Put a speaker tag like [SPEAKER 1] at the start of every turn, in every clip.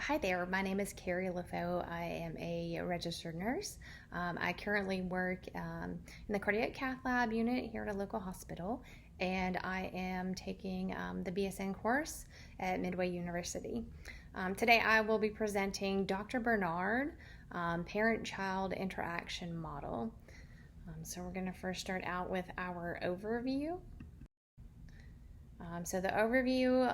[SPEAKER 1] Hi there, my name is CLafoe. I am a registered nurse. I currently work in the cardiac cath lab unit here at a local hospital, and I am taking the BSN course at Midway University. Today I will be presenting Dr. Barnard, parent-child interaction model. So we're going to first start out with our overview. So the overview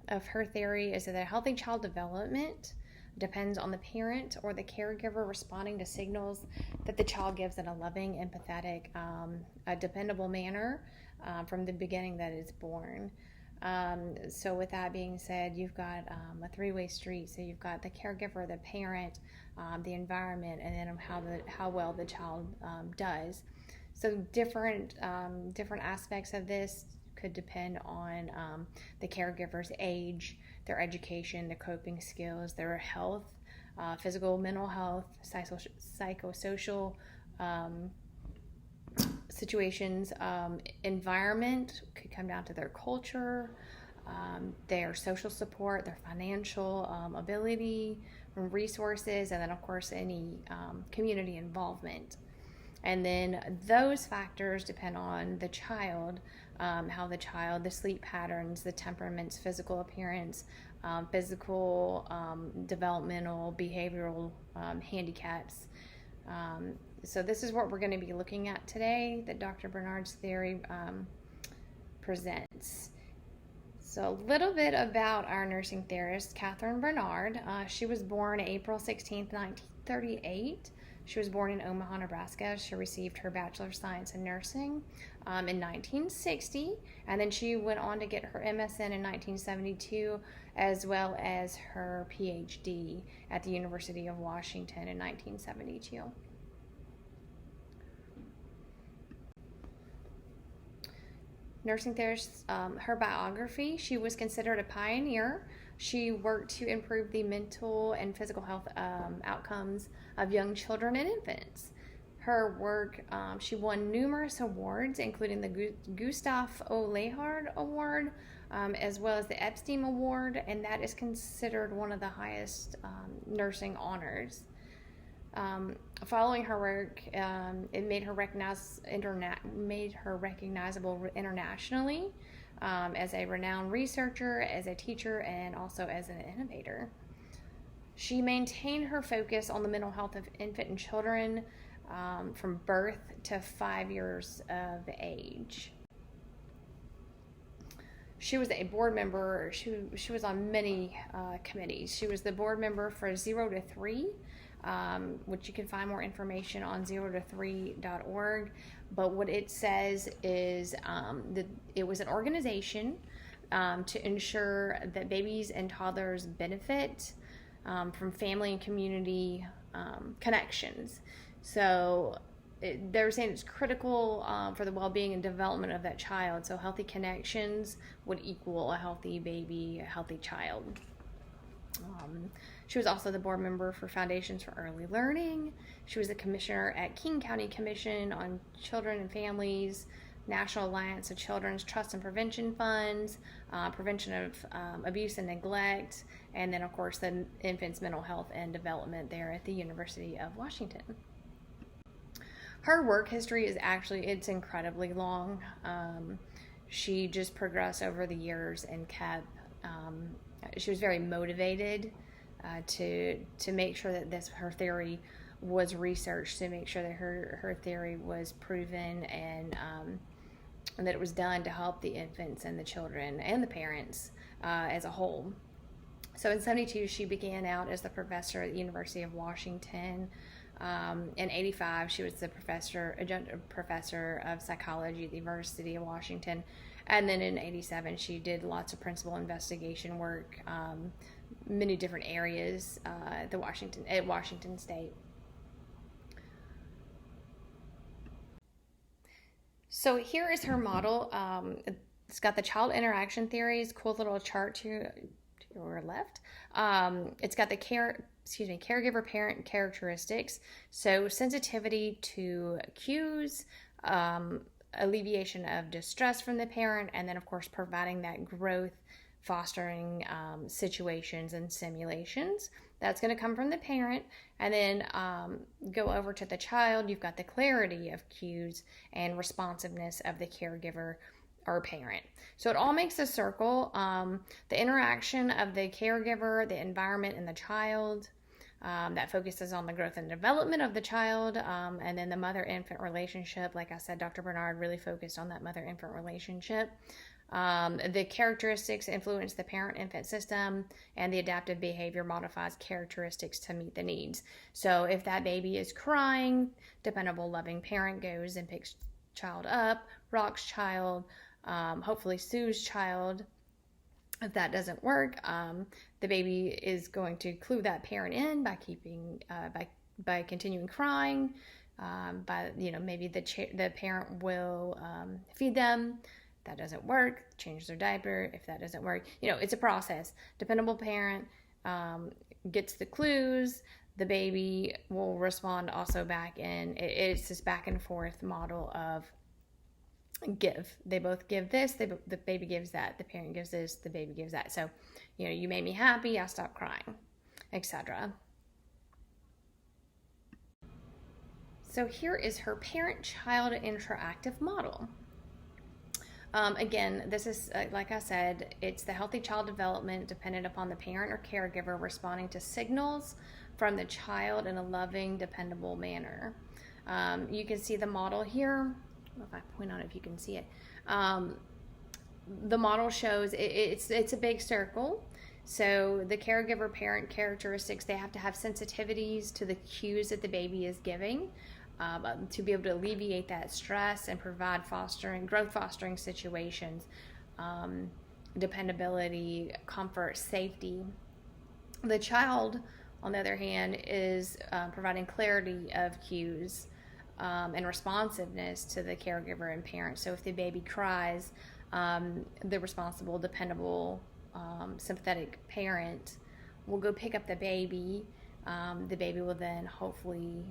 [SPEAKER 1] of her theory is that a healthy child development depends on the parent or the caregiver responding to signals that the child gives in a loving, empathetic, a dependable manner from the beginning that it's born. So with that being said, you've got a three-way street. So you've got the caregiver, the parent, the environment, and then how well the child does. So different aspects of this could depend on the caregiver's age, their education, their coping skills, their health, physical, mental health, psychosocial situations. Environment could come down to their culture, their social support, their financial ability, resources, and then of course any community involvement. And then those factors depend on the child, the sleep patterns, the temperaments, physical appearance, physical, developmental, behavioral handicaps. So this is what we're going to be looking at today that Dr. Barnard's theory presents. So a little bit about our nursing theorist, Catherine Barnard. She was born April 16th, 1938. She was born in Omaha, Nebraska. She received her Bachelor of Science in Nursing in 1960, and then she went on to get her MSN in 1972, as well as her PhD at the University of Washington in 1972. Nursing theorist, her biography, she was considered a pioneer. She worked to improve the mental and physical health outcomes of young children and infants. Her work, she won numerous awards, including the Gustav O. Lehard Award, as well as the Epstein Award, and that is considered one of the highest nursing honors. Following her work, it made her recognizable internationally as a renowned researcher, as a teacher, and also as an innovator. She maintained her focus on the mental health of infant and children from birth to 5 years of age. She was a board member. She was on many committees. She was the board member for 0 to 3, which you can find more information on 0to3.org. But what it says is that it was an organization to ensure that babies and toddlers benefit from family and community connections. So they're saying it's critical for the well-being and development of that child. So healthy connections would equal a healthy baby, a healthy child. She was also the board member for Foundations for Early Learning. She was the commissioner at King County Commission on Children and Families, National Alliance of Children's Trust and Prevention Funds, prevention of abuse and neglect, and then of course the infants' mental health and development there at the University of Washington. Her work history is it's incredibly long. She just progressed over the years and she was very motivated to make sure that her theory was researched, to make sure that her theory was proven and that it was done to help the infants and the children and the parents as a whole. So in 1972, she began out as the professor at the University of Washington. In 1985, she was the adjunct professor of psychology at the University of Washington. And then in 1987, she did lots of principal investigation work, many different areas at Washington State. So here is her model. It's got the child interaction theories, cool little chart to your left. It's got the caregiver-parent characteristics. So sensitivity to cues, alleviation of distress from the parent, and then of course providing that growth fostering situations and simulations. That's going to come from the parent. And then go over to the child. You've got the clarity of cues and responsiveness of the caregiver or parent. So it all makes a circle. The interaction of the caregiver, the environment, and the child. That focuses on the growth and development of the child, and then the mother-infant relationship. Like I said, Dr. Barnard really focused on that mother-infant relationship. The characteristics influence the parent-infant system, and the adaptive behavior modifies characteristics to meet the needs. So if that baby is crying, dependable, loving parent goes and picks child up, rocks child, hopefully soothes child. If that doesn't work, the baby is going to clue that parent in by keeping by continuing crying. By maybe the parent will feed them. If that doesn't work, change their diaper. If that doesn't work, it's a process. Dependable parent gets the clues. The baby will respond also back in. It's this back and forth model of give. They both give this, the baby gives that, the parent gives this, the baby gives that. So you made me happy, I stopped crying, etc. So here is her parent-child interactive model. Again, this is like I said, it's the healthy child development dependent upon the parent or caregiver responding to signals from the child in a loving, dependable manner. You can see the model here. If I point out if you can see it, the model shows it's a big circle. So the caregiver parent characteristics, they have to have sensitivities to the cues that the baby is giving to be able to alleviate that stress and provide growth fostering situations, dependability, comfort, safety. The child, on the other hand, is providing clarity of cues and responsiveness to the caregiver and parent. So if the baby cries, the responsible, dependable, sympathetic parent will go pick up the baby. The baby will then hopefully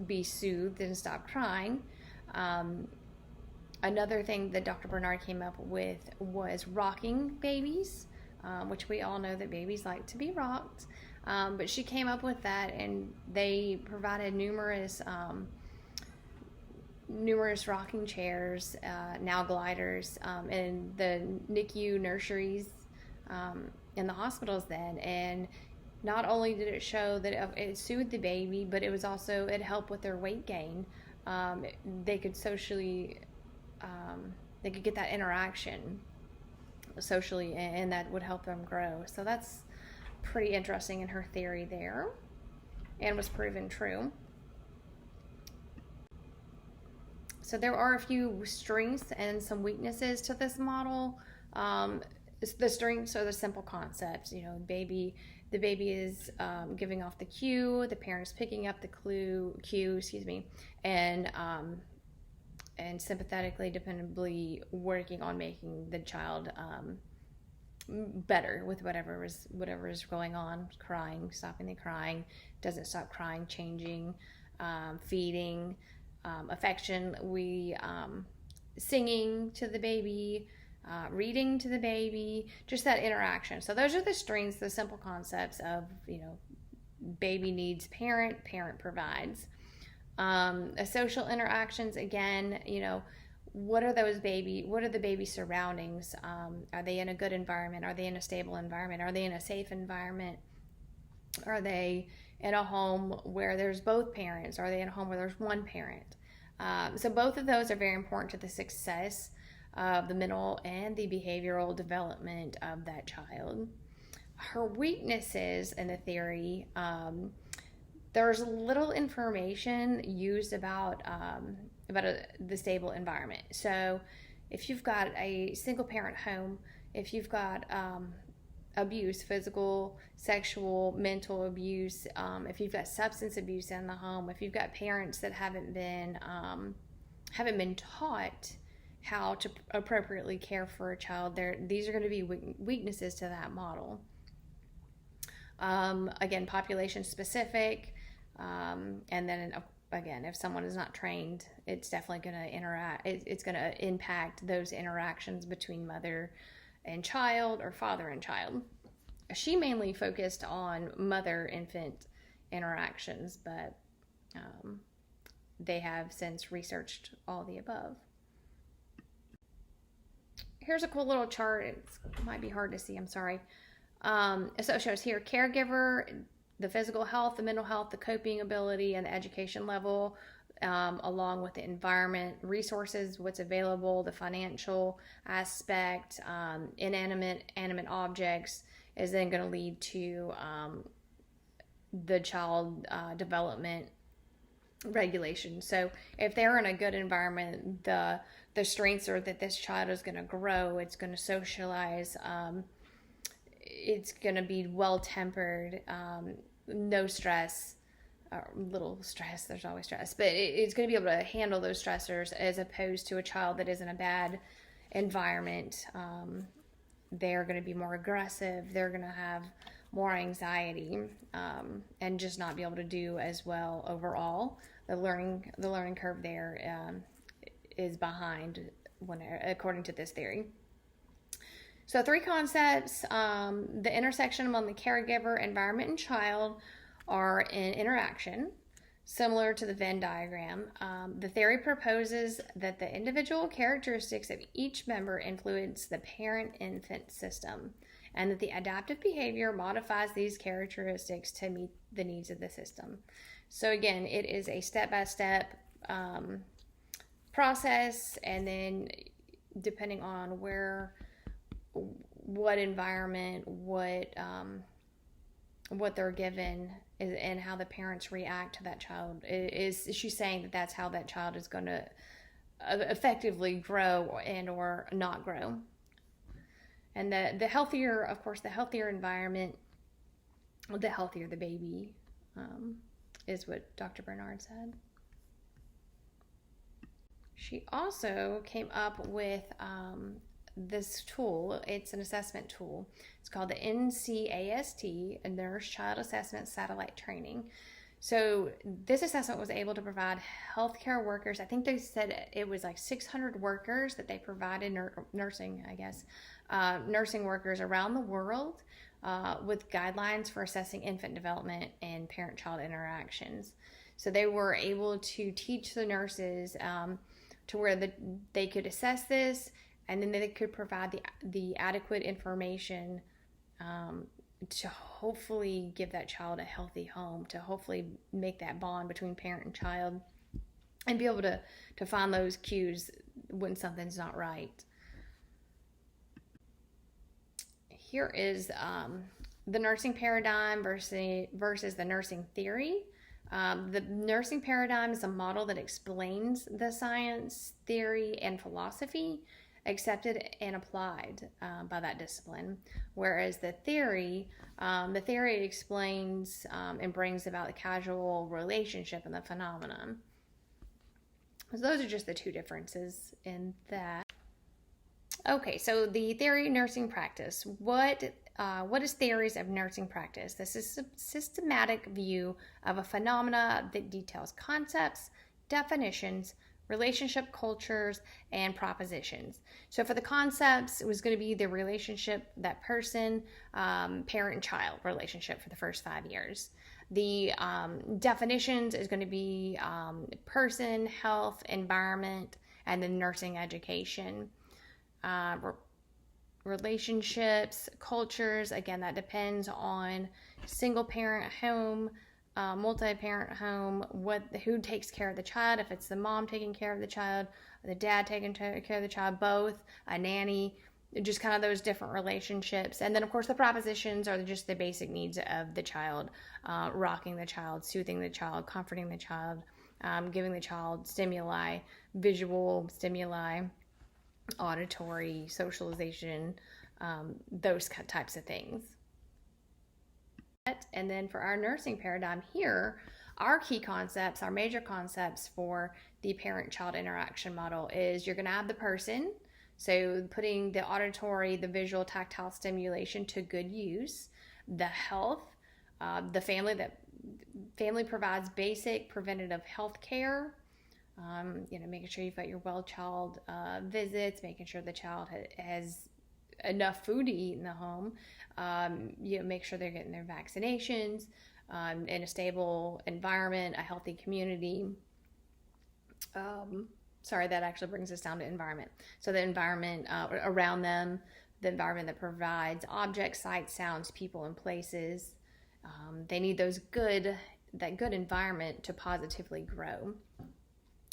[SPEAKER 1] be soothed and stop crying. Another thing that Dr. Barnard came up with was rocking babies, which we all know that babies like to be rocked. But she came up with that, and they provided numerous rocking chairs, now gliders, in the NICU nurseries in the hospitals then. And not only did it show that it soothed the baby, but it helped with their weight gain. They could socially, they could get that interaction socially, and that would help them grow. So that's pretty interesting in her theory there, and was proven true. So there are a few strengths and some weaknesses to this model. The strengths are the simple concepts. The baby is giving off the cue, the parent's picking up the cue, and sympathetically, dependably working on making the child better with whatever is going on, crying, stopping the crying, doesn't stop crying, changing, feeding. Affection, singing to the baby, reading to the baby, just that interaction. So those are the strengths, the simple concepts of, baby needs parent provides. Social interactions, again, what are the baby surroundings? Are they in a good environment? Are they in a stable environment? Are they in a safe environment? Are they in a home where there's both parents? Are they in a home where there's one parent? So both of those are very important to the success of the mental and the behavioral development of that child. Her weaknesses in the theory, there's little information used about the stable environment. So if you've got a single parent home, if you've got abuse, physical, sexual, mental abuse, if you've got substance abuse in the home, if you've got parents that haven't been taught how to appropriately care for a child, these are going to be weaknesses to that model. Again, population specific, and then again, if someone is not trained, it's definitely going to it's going to impact those interactions between mother and child or father and child. She mainly focused on mother-infant interactions, but they have since researched all the above. Here's a cool little chart. It might be hard to see, I'm sorry. So it shows here caregiver, the physical health, the mental health, the coping ability, and the education level, along with the environment, resources, what's available, the financial aspect, animate objects is then going to lead to the child development regulation. So if they're in a good environment, the strengths are that this child is going to grow, it's going to socialize, it's going to be well-tempered, no stress, little stress, there's always stress, but it's going to be able to handle those stressors, as opposed to a child that is in a bad environment. They're going to be more aggressive, they're going to have more anxiety, and just not be able to do as well overall. The learning curve there is behind according to this theory. So 3 concepts. The intersection among the caregiver, environment, and child are in interaction, similar to the Venn diagram. The theory proposes that the individual characteristics of each member influence the parent-infant system, and that the adaptive behavior modifies these characteristics to meet the needs of the system. So again, it is a step-by-step process, and then depending on what environment, what they're given, and how the parents react to that child, is she's saying that that's how that child is going to effectively grow and or not grow. And the healthier, of course, the healthier environment, the healthier the baby, is what Dr. Barnard said. She also came up with this tool. It's an assessment tool. It's called the NCAST, a Nurse Child Assessment Satellite Training. So this assessment was able to provide healthcare workers, I think they said it was like 600 workers that they provided, nursing workers around the world, with guidelines for assessing infant development and parent-child interactions. So they were able to teach the nurses to where they could assess this, and then they could provide the adequate information to hopefully give that child a healthy home, to hopefully make that bond between parent and child, and be able to find those cues when something's not right. Here is the nursing paradigm versus the nursing theory. The nursing paradigm is a model that explains the science, theory, and philosophy accepted and applied by that discipline, whereas the theory explains and brings about the causal relationship and the phenomenon. So those are just the 2 differences in that. Okay, so the theory nursing practice. What is theories of nursing practice? This is a systematic view of a phenomena that details concepts, definitions, relationship cultures, and propositions. So for the concepts, it was going to be the relationship, that person, parent and child relationship for the first 5 years. The definitions is going to be person, health, environment, and then nursing education. Relationships, cultures, again, that depends on single parent home, multi-parent home, who takes care of the child, if it's the mom taking care of the child, or the dad taking care of the child, both, a nanny, just kind of those different relationships. And then, of course, the propositions are just the basic needs of the child, rocking the child, soothing the child, comforting the child, giving the child stimuli, visual stimuli, auditory, socialization, those types of things. And then for our nursing paradigm here, our key concepts, our major concepts for the parent-child interaction model is you're going to have the person, so putting the auditory, the visual, tactile stimulation to good use, the health, the family provides basic preventative health care, making sure you've got your well child visits, making sure the child has enough food to eat in the home, make sure they're getting their vaccinations, in a stable environment, a healthy community. That actually brings us down to environment. So the environment around them, the environment that provides objects, sights, sounds, people, and places. They need that good environment to positively grow.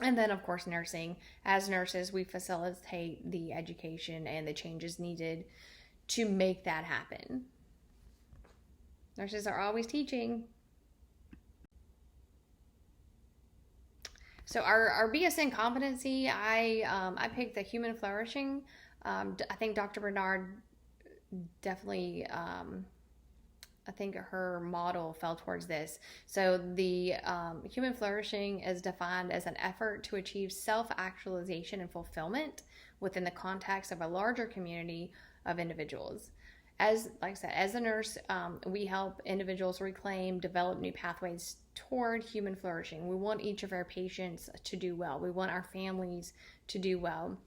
[SPEAKER 1] And then, of course, nursing. As nurses, we facilitate the education and the changes needed to make that happen. Nurses are always teaching. So our BSN competency, I picked the human flourishing. I think Dr. Barnard definitely, I think her model fell towards this. So the human flourishing is defined as an effort to achieve self-actualization and fulfillment within the context of a larger community of individuals. Like I said, as a nurse, we help individuals reclaim, develop new pathways toward human flourishing. We want each of our patients to do well. We want our families to do well.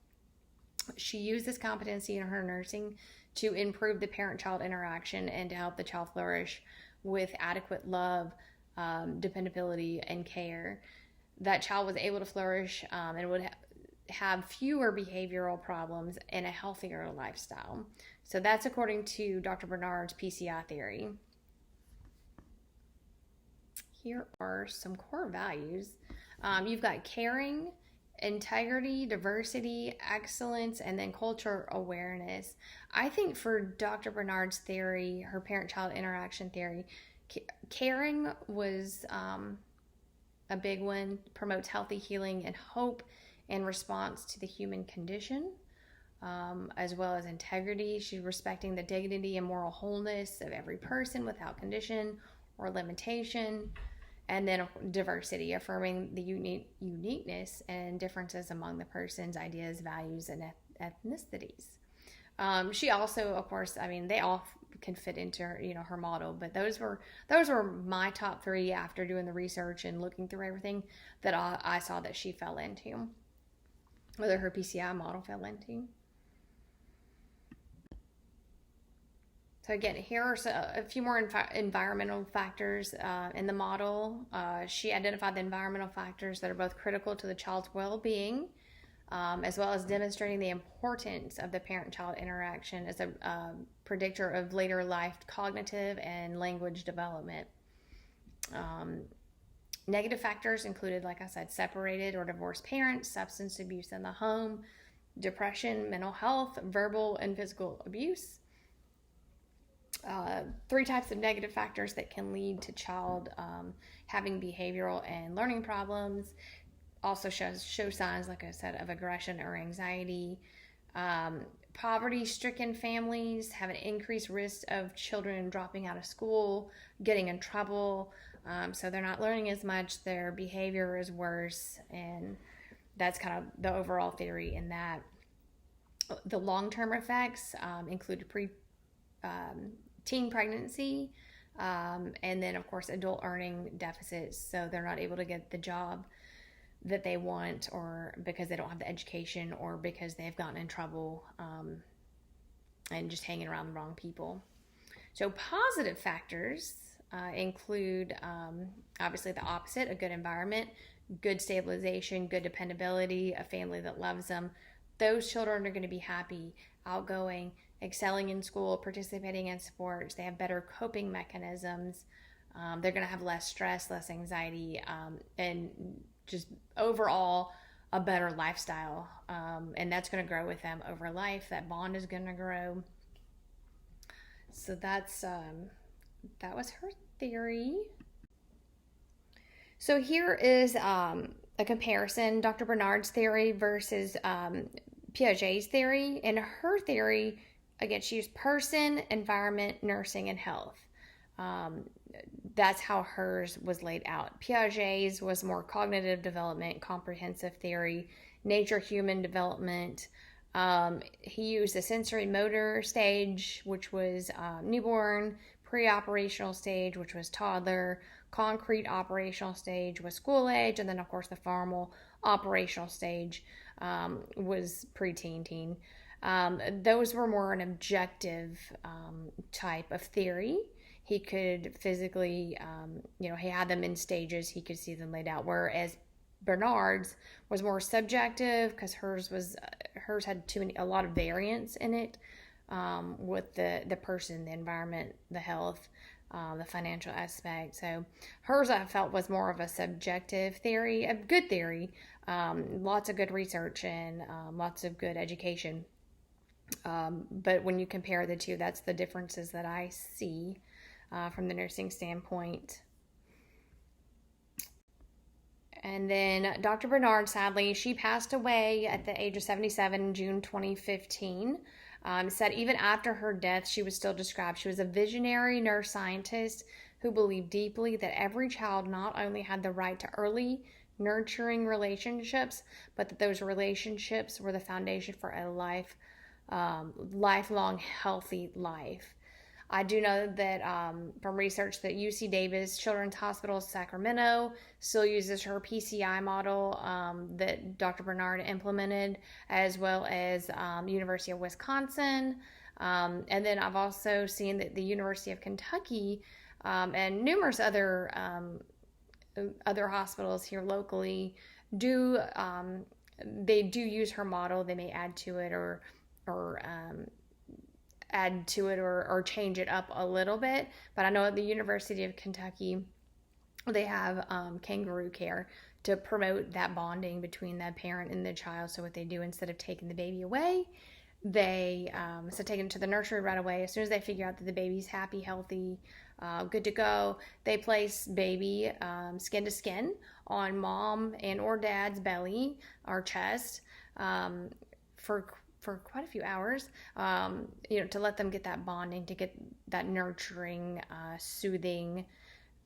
[SPEAKER 1] She used this competency in her nursing to improve the parent-child interaction and to help the child flourish with adequate love, dependability, and care. That child was able to flourish and would have fewer behavioral problems and a healthier lifestyle. So that's according to Dr. Barnard's PCI theory. Here are some core values. You've got caring, integrity, diversity, excellence, and then culture awareness. I think for Dr. Barnard's theory, her parent-child interaction theory, caring was a big one. Promotes healthy healing and hope in response to the human condition, as well as integrity. She's respecting the dignity and moral wholeness of every person without condition or limitation. And then diversity, affirming the uniqueness and differences among the person's ideas, values, and ethnicities. She also, of course, they all can fit into her model, but those were my top three after doing the research and looking through everything that I saw that she fell into, whether her PCI model fell into. So again, here are a few more environmental factors in the model. She identified the environmental factors that are both critical to the child's well-being, as well as demonstrating the importance of the parent-child interaction as a predictor of later life cognitive and language development. Negative factors included, like I said, separated or divorced parents, substance abuse in the home, depression, mental health, verbal and physical abuse. 3 types of negative factors that can lead to child having behavioral and learning problems. Also show signs, like I said, of aggression or anxiety. Poverty-stricken families have an increased risk of children dropping out of school, getting in trouble. So they're not learning as much. Their behavior is worse. And that's kind of the overall theory in that. The long-term effects include teen pregnancy, and then, of course, adult earning deficits. So they're not able to get the job that they want, or because they don't have the education, or because they've gotten in trouble and just hanging around the wrong people. So positive factors include, obviously, the opposite: a good environment, good stabilization, good dependability, a family that loves them. Those children are going to be happy, outgoing, excelling in school, participating in sports. They have better coping mechanisms. They're going to have less stress, less anxiety, and just overall a better lifestyle. And that's going to grow with them over life. That bond is going to grow. So that was her theory. So here is a comparison: Dr. Barnard's theory versus Piaget's theory. In her theory, again, she used person, environment, nursing, and health. That's how hers was laid out. Piaget's was more cognitive development, comprehensive theory, nature-human development. He used the sensory motor stage, which was newborn, pre-operational stage, which was toddler, concrete operational stage was school age, and then, of course, the formal operational stage was preteen, teen. Those were more an objective type of theory. He could physically, he had them in stages. He could see them laid out. Whereas Barnard's was more subjective because hers had a lot of variance in it, with the person, the environment, the health, the financial aspect. So hers, I felt, was more of a subjective theory, a good theory, lots of good research and lots of good education. But when you compare the two, that's the differences that I see from the nursing standpoint. And then Dr. Barnard, sadly, she passed away at the age of 77 in June 2015. Said even after her death, she was still described. She was a visionary nurse scientist who believed deeply that every child not only had the right to early, nurturing relationships, but that those relationships were the foundation for a lifelong healthy life. I do know that from research that UC Davis Children's Hospital Sacramento still uses her PCI model that Dr. Barnard implemented, as well as University of Wisconsin. And then I've also seen that the University of Kentucky and numerous other hospitals here locally do use her model. They may add to it or change it up a little bit. But I know at the University of Kentucky, they have kangaroo care to promote that bonding between the parent and the child. So what they do, instead of taking the baby away, they take it to the nursery right away. As soon as they figure out that the baby's happy, healthy, good to go, they place baby skin to skin on mom and or dad's belly or chest for quite a few hours, to let them get that bonding, to get that nurturing, soothing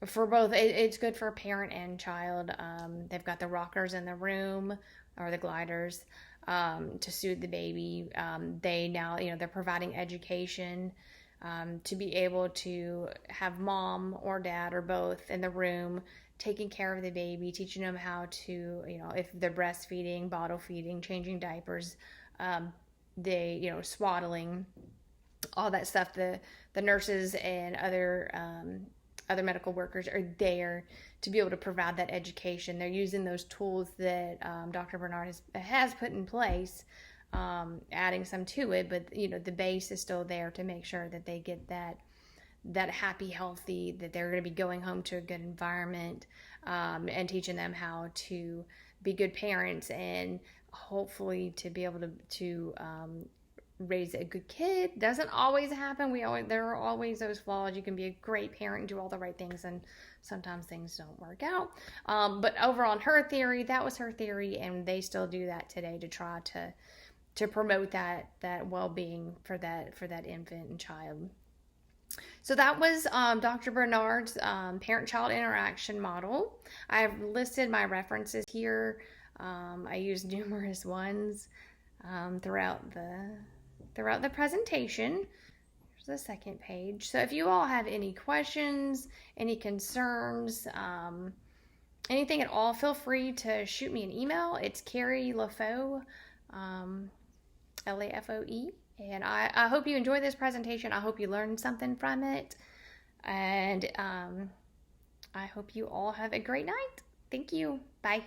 [SPEAKER 1] for both. It's good for parent and child. They've got the rockers in the room, or the gliders, to soothe the baby. They now, they're providing education to be able to have mom or dad or both in the room taking care of the baby, teaching them how to, if they're breastfeeding, bottle feeding, changing diapers, swaddling, all that stuff. The nurses and other medical workers are there to be able to provide that education. They're using those tools that Dr. Barnard has put in place, adding some to it, but the base is still there to make sure that they get that happy, healthy, that they're going to be going home to a good environment, and teaching them how to be good parents and hopefully to be able to raise a good kid. Doesn't always happen. There are always those flaws. You can be a great parent and do all the right things, and sometimes things don't work out. But over on her theory, that was her theory, and they still do that today to try to promote that well-being for that infant and child. So that was Dr. Barnard's parent-child interaction model. I have listed my references here. I used numerous ones throughout the presentation. Here's the second page. So if you all have any questions, any concerns, anything at all, feel free to shoot me an email. It's CLafoe, LaFoe. And I hope you enjoyed this presentation. I hope you learned something from it. And I hope you all have a great night. Thank you. Bye.